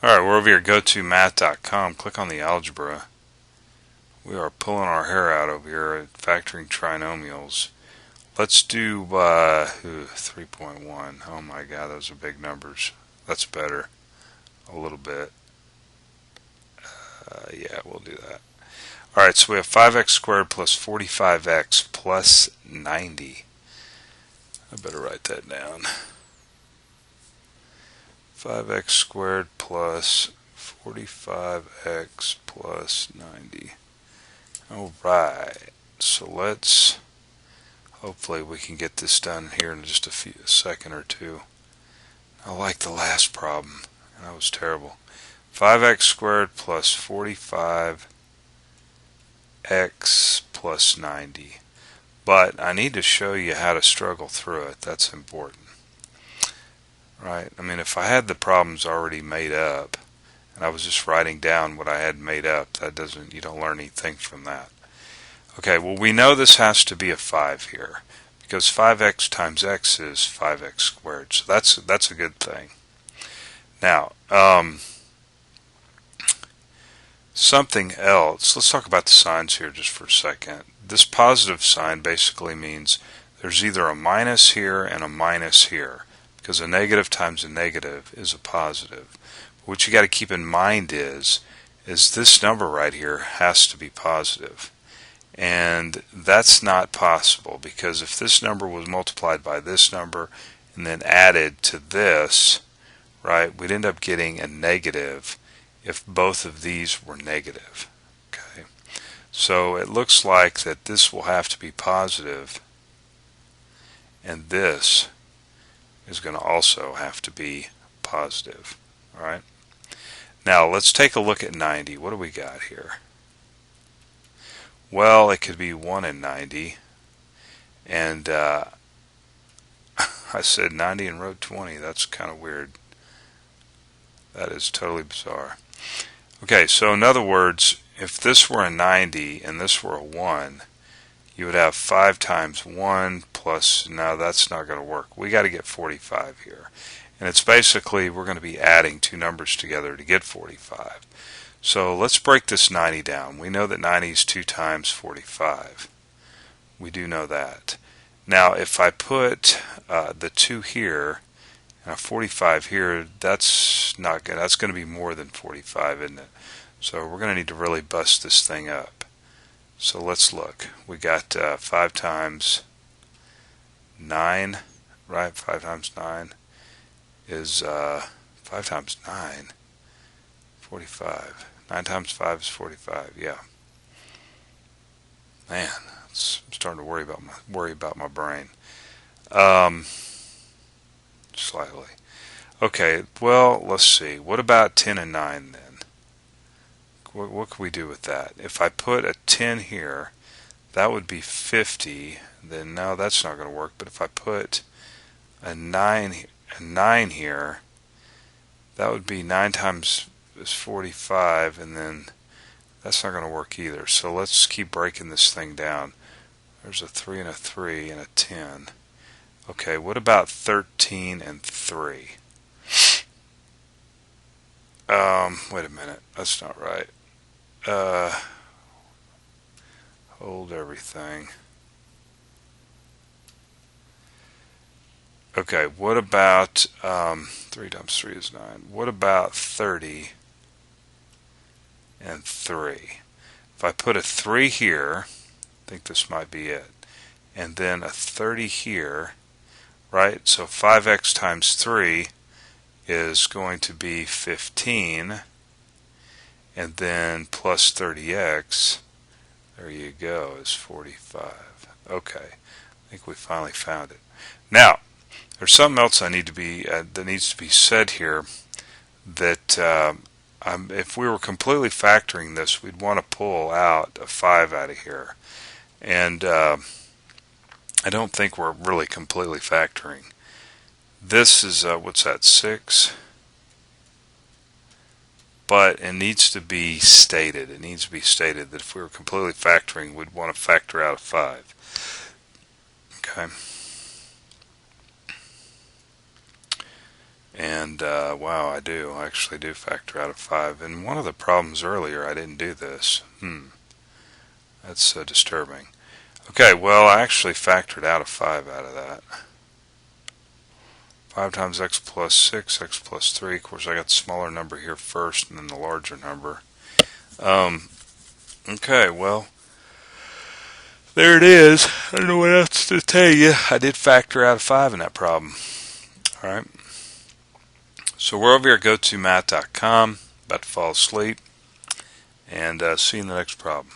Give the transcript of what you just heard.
Alright, we're over here, go-to-math.com. Click on the algebra. We are pulling our hair out over here at factoring trinomials. Let's do 3.1. Oh my god, those are big numbers. That's better. A little bit. Yeah, we'll do that. Alright, so we have 5x squared plus 45x plus 90. I better write that down. 5x squared plus 45x plus 90. Alright, so hopefully we can get this done here in just a second or two. I like the last problem, and that was terrible. 5x squared plus 45x plus 90. But I need to show you how to struggle through it. That's important. Right? I mean, if I had the problems already made up, and I was just writing down what I had made up, you don't learn anything from that. Okay, well, we know this has to be a 5 here, because 5x times x is 5x squared, so that's a good thing. Now, something else, let's talk about the signs here just for a second. This positive sign basically means there's either a minus here and a minus here, because a negative times a negative is a positive. What you got to keep in mind is this number right here has to be positive. And that's not possible, because if this number was multiplied by this number and then added to this, right, we'd end up getting a negative if both of these were negative. Okay, so it looks like that this will have to be positive, and this is going to also have to be positive. All right. Now let's take a look at 90. What do we got here? Well, it could be 1 and 90, and I said 90 and wrote 20. That's kind of weird. That is totally bizarre. Okay, so in other words, if this were a 90 and this were a 1, you would have 5 times 1 plus, no, that's not going to work. We got to get 45 here. And it's basically, we're going to be adding two numbers together to get 45. So let's break this 90 down. We know that 90 is 2 times 45. We do know that. Now, if I put the 2 here and a 45 here, that's not good. That's going to be more than 45, isn't it? So we're going to need to really bust this thing up. So let's look. We got 5 times 9, right? 5 times 9 is 5 times 9, 45. 9 times 5 is 45. Yeah. Man, I'm starting to worry about my brain. Slightly. Okay. Well, let's see. What about 10 and 9 then? What can we do with that? If I put a 10 here, that would be 50. Then no, that's not going to work. But if I put a 9 here, that would be 9 times is 45, and then that's not going to work either. So let's keep breaking this thing down. There's a 3 and a 3 and a 10. Okay, what about 13 and 3? Wait a minute, that's not right. Hold everything. Okay, what about 3 times 3 is 9. What about 30 and 3? If I put a 3 here, I think this might be it, and then a 30 here, right? So 5x times 3 is going to be 15, and then plus 30x, there you go, is 45. Okay, I think we finally found it. Now, there's something else that needs to be said here, that if we were completely factoring this, we'd want to pull out a 5 out of here. And I don't think we're really completely factoring. This is, what's that, 6? But it needs to be stated. It needs to be stated that if we were completely factoring, we'd want to factor out a 5. Okay. And wow, I actually do factor out of 5. And one of the problems earlier, I didn't do this. That's so disturbing. Okay, well, I actually factored out a 5 out of that. 5 times x plus 6, x plus 3. Of course, I got the smaller number here first and then the larger number. Okay, well, there it is. I don't know what else to tell you. I did factor out a 5 in that problem. Alright. So we're over here at gotomath.com. About to fall asleep. And see you in the next problem.